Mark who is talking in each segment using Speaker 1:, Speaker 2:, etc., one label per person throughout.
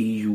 Speaker 1: EU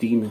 Speaker 1: 3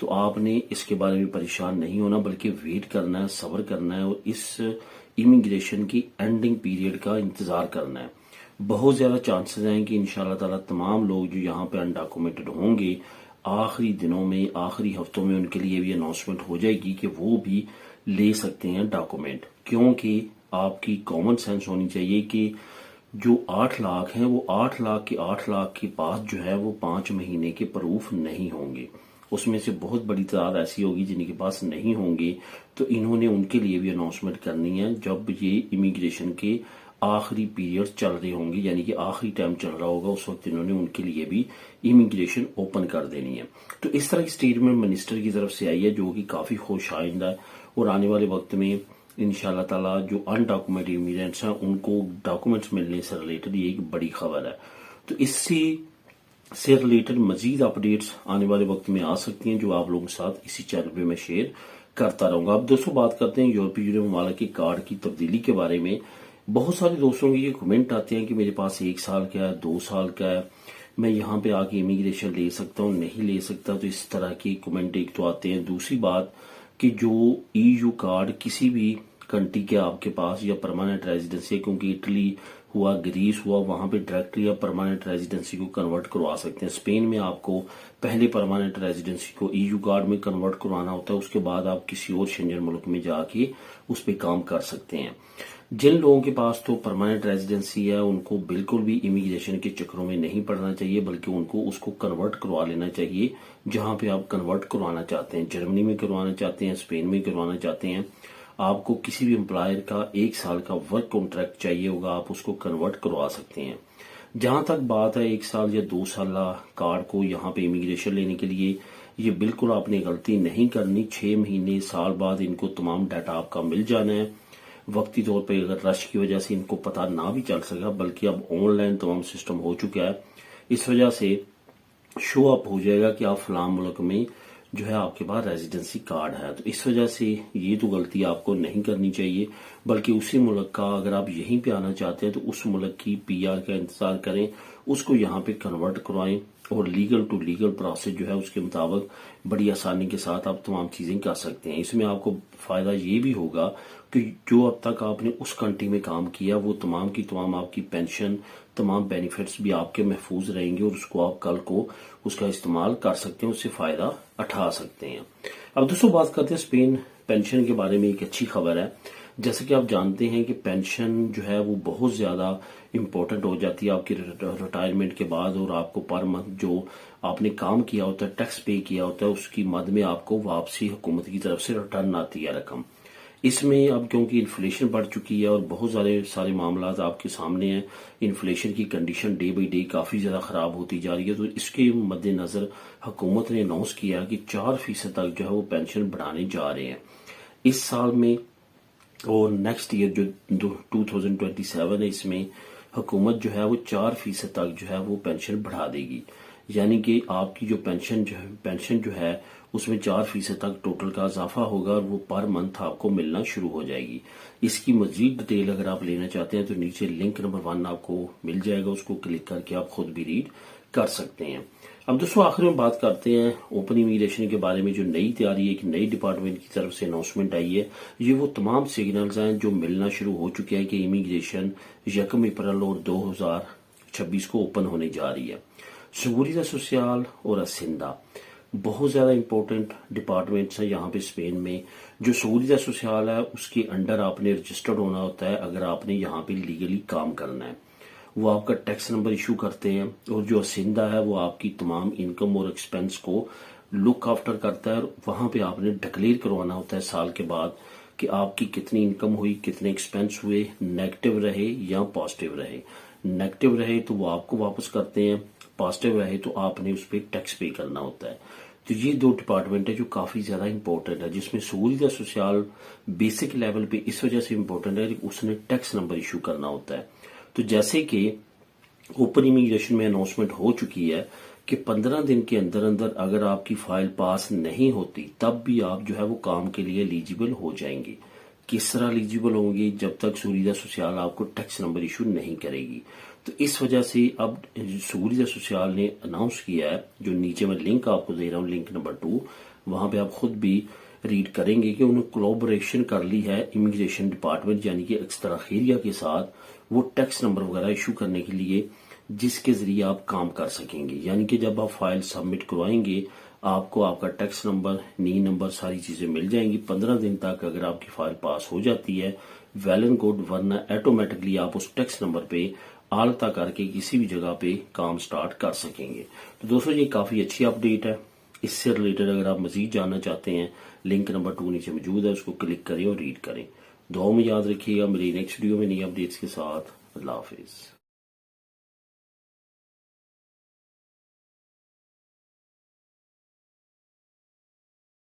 Speaker 1: تو آپ نے اس کے بارے میں پریشان نہیں ہونا، بلکہ ویٹ کرنا ہے، صبر کرنا ہے اور اس امیگریشن کی اینڈنگ پیریڈ کا انتظار کرنا ہے۔ بہت زیادہ چانسز ہیں کہ انشاءاللہ تعالی تمام لوگ جو یہاں پہ انڈاکومنٹڈ ہوں گے، آخری دنوں میں، آخری ہفتوں میں ان کے لیے بھی اناؤنسمنٹ ہو جائے گی کہ وہ بھی لے سکتے ہیں ڈاکومنٹ، کیونکہ آپ کی کامن سینس ہونی چاہیے کہ جو 8 لاکھ ہیں وہ 8 لاکھ کے پاس جو ہے وہ 5 مہینے کے پروف نہیں ہوں گے، اس میں سے بہت بڑی تعداد ایسی ہوگی جن کے پاس نہیں ہوں گے، تو انہوں نے ان کے لیے بھی اناؤنسمنٹ کرنی ہے جب یہ امیگریشن کے آخری پیریڈ چل رہے ہوں گے، یعنی کہ آخری ٹائم چل رہا ہوگا، اس وقت انہوں نے ان کے لیے بھی امیگریشن اوپن کر دینی ہے۔ تو اس طرح کی سٹیٹمنٹ منسٹر کی طرف سے آئی ہے جو کہ کافی خوش آئندہ ہے، اور آنے والے وقت میں انشاءاللہ تعالی جو ان ڈاکومنٹڈ امیگرینٹس ہیں ان کو ڈاکومنٹس ملنے سے ریلیٹڈ یہ ایک بڑی خبر ہے۔ تو اس سے ریلیٹڈ مزید اپڈیٹس آنے والے وقت میں آ سکتی ہیں جو آپ لوگوں کے ساتھ اسی چینل پہ میں شیئر کرتا رہوں گا۔ اب دوستوں بات کرتے ہیں یورپی یونین ممالک کے کارڈ کی تبدیلی کے بارے میں۔ بہت سارے دوستوں کے یہ کمنٹ آتے ہیں کہ میرے پاس 1 سال کا ہے، 2 سال کا ہے، میں یہاں پہ آ کے امیگریشن لے سکتا ہوں، نہیں لے سکتا، تو اس طرح کے کمنٹ ایک تو آتے ہیں۔ دوسری بات کہ جو ای یو کارڈ کسی بھی کنٹری کے آپ کے پاس یا پرماننٹ ریزیڈنسی، کیونکہ اٹلی ہوا، گریس ہوا، وہاں پہ ڈائریکٹلی آپ پرماننٹ ریزیڈنسی کو کنورٹ کروا سکتے ہیں۔ اسپین میں آپ کو پہلے پرماننٹ ریزیڈنسی کو ای یو کارڈ میں کنورٹ کروانا ہوتا ہے، اس کے بعد آپ کسی اور شنجن ملک میں جا کے اس پہ کام کر سکتے ہیں۔ جن لوگوں کے پاس تو پرماننٹ ریزیڈنسی ہے ان کو بالکل بھی امیگریشن کے چکروں میں نہیں پڑنا چاہیے، بلکہ ان کو اس کو کنورٹ کروا لینا چاہیے جہاں پہ آپ کنورٹ کروانا چاہتے ہیں۔ جرمنی میں کروانا چاہتے ہیں، اسپین میں کروانا چاہتے ہیں، آپ کو کسی بھی امپلائر کا 1 سال کا ورک کانٹریکٹ چاہیے ہوگا، آپ اس کو کنورٹ کروا سکتے ہیں۔ جہاں تک بات ہے 1 سال یا 2 سالہ کارڈ کو یہاں پہ امیگریشن لینے کے لیے، یہ بالکل آپ نے غلطی نہیں کرنی۔ 6 مہینے، سال بعد ان کو تمام ڈیٹا آپ کا مل جانا ہے۔ وقتی طور پہ اگر رش کی وجہ سے ان کو پتہ نہ بھی چل سکا، بلکہ اب آن لائن تمام سسٹم ہو چکا ہے، اس وجہ سے شو اپ ہو جائے گا کہ آپ فلاں ملک میں جو ہے آپ کے پاس ریزیڈنسی کارڈ ہے۔ تو اس وجہ سے یہ تو غلطی آپ کو نہیں کرنی چاہیے، بلکہ اسی ملک کا اگر آپ یہیں پہ آنا چاہتے ہیں تو اس ملک کی پی آر کا انتظار کریں، اس کو یہاں پہ کنورٹ کروائیں، اور لیگل ٹو لیگل پروسیس جو ہے اس کے مطابق بڑی آسانی کے ساتھ آپ تمام چیزیں کر سکتے ہیں۔ اس میں آپ کو فائدہ یہ بھی ہوگا کہ جو اب تک آپ نے اس کنٹری میں کام کیا وہ تمام کی تمام آپ کی پینشن، تمام بینیفٹس بھی آپ کے محفوظ رہیں گے، اور اس کو آپ کل کو اس کا استعمال کر سکتے ہیں، اس سے فائدہ اٹھا سکتے ہیں۔ اب دوستوں بات کرتے ہیں اسپین پینشن کے بارے میں۔ ایک اچھی خبر ہے، جیسے کہ آپ جانتے ہیں کہ پینشن جو ہے وہ بہت زیادہ امپورٹنٹ ہو جاتی ہے آپ کی ریٹائرمنٹ کے بعد، اور آپ کو پر منتھ جو آپ نے کام کیا ہوتا ہے، ٹیکس پے کیا ہوتا ہے، اس کی مد میں آپ کو واپسی حکومت کی طرف سے ریٹرن آتی ہے رقم۔ اس میں اب کیونکہ انفلیشن بڑھ چکی ہے اور بہت سارے معاملات آپ کے سامنے ہیں، انفلیشن کی کنڈیشن ڈے بائی ڈے کافی زیادہ خراب ہوتی جا رہی ہے، تو اس کے مد نظر حکومت نے اناؤنس کیا کہ 4% تک جو ہے وہ پینشن بڑھانے جا رہے ہیں اس سال میں، اور نیکسٹ ایئر جو 2027 ہے اس میں حکومت جو ہے وہ 4% تک جو ہے وہ پینشن بڑھا دے گی، یعنی کہ آپ کی جو پینشن جو ہے اس میں 4% تک ٹوٹل کا اضافہ ہوگا، اور وہ پر منتھ آپ کو ملنا شروع ہو جائے گی۔ اس کی مزید ڈیٹیل اگر آپ لینا چاہتے ہیں تو نیچے لنک نمبر 1 آپ کو مل جائے گا، اس کو کلک کر کے آپ خود بھی ریڈ کر سکتے ہیں۔ اب دوستوں آخر میں بات کرتے ہیں اوپن امیگریشن کے بارے میں۔ جو نئی تیاری ہے، ایک نئی ڈپارٹمنٹ کی طرف سے اناؤنسمنٹ آئی ہے، یہ وہ تمام سگنلز ہیں جو ملنا شروع ہو چکے ہیں کہ امیگریشن 1 اپریل اور 2026 کو اوپن ہونے جا رہی ہے۔ سیگوریتا سوسیال اور اسیندا بہت زیادہ امپورٹنٹ ڈپارٹمنٹس ہیں یہاں پہ اسپین میں۔ جو سیگوریتا سوسیال ہے اس کے انڈر آپ نے رجسٹرڈ ہونا ہوتا ہے اگر آپ نے یہاں پہ لیگلی کام کرنا ہے، وہ آپ کا ٹیکس نمبر ایشو کرتے ہیں، اور جو اسیندا ہے وہ آپ کی تمام انکم اور ایکسپینس کو لک آفٹر کرتا ہے، اور وہاں پہ آپ نے ڈکلیئر کروانا ہوتا ہے سال کے بعد کہ آپ کی کتنی انکم ہوئی، کتنے ایکسپینس ہوئے، نیگیٹو رہے یا پازیٹیو رہے۔ نیگیٹو رہے تو وہ آپ کو واپس کرتے ہیں، پازیٹیو رہے تو آپ نے اس پہ ٹیکس پے کرنا ہوتا ہے۔ تو یہ 2 ڈپارٹمنٹ ہے جو کافی زیادہ امپورٹنٹ ہے، جس میں سیگوریتا سوسیال بیسک لیول پہ اس وجہ سے امپورٹنٹ ہے کہ اس نے ٹیکس نمبر ایشو کرنا ہوتا ہے۔ تو جیسے کہ اوپن امیگریشن میں اناؤنسمنٹ ہو چکی ہے کہ 15 دن کے اندر اگر آپ کی فائل پاس نہیں ہوتی تب بھی آپ جو ہے وہ کام کے لیے ایلیجیبل ہو جائیں گے۔ کس طرح ایلیجیبل ہوں گے؟ جب تک سیگوریتا سوسیال آپ کو ٹیکس نمبر ایشو نہیں کرے گی۔ تو اس وجہ سے اب سہولیت سوسیال نے اناؤنس کیا ہے، جو نیچے میں لنک آپ کو دے رہا ہوں، لنک نمبر 2، وہاں پہ آپ خود بھی ریڈ کریں گے کہ انہوں نے کولابوریشن کر لی ہے امیگریشن ڈپارٹمنٹ یعنی کہ ایکسٹرا خیریہ کے ساتھ، وہ ٹیکس نمبر وغیرہ ایشو کرنے کے لیے جس کے ذریعے آپ کام کر سکیں گے. یعنی کہ جب آپ فائل سبمٹ کروائیں گے آپ کو آپ کا ٹیکس نمبر، نی نمبر، ساری چیزیں مل جائیں گی. 15 دن تک اگر آپ کی فائل پاس ہو جاتی ہے ویل اینڈ گڈ، ورنہ ایٹومیٹکلی آپ اس ٹیکس نمبر پہ آلتا کر کے کسی بھی جگہ پہ کام سٹارٹ کر سکیں گے. تو دوستو یہ کافی اچھی اپڈیٹ ہے. اس سے ریلیٹڈ اگر آپ مزید جاننا چاہتے ہیں لنک نمبر 2 نیچے موجود ہے، اس کو کلک کریں اور ریڈ کریں. دعاؤں میں یاد رکھیے گا. میری نیکسٹ ویڈیو میں نئی اپڈیٹس کے ساتھ. اللہ حافظ.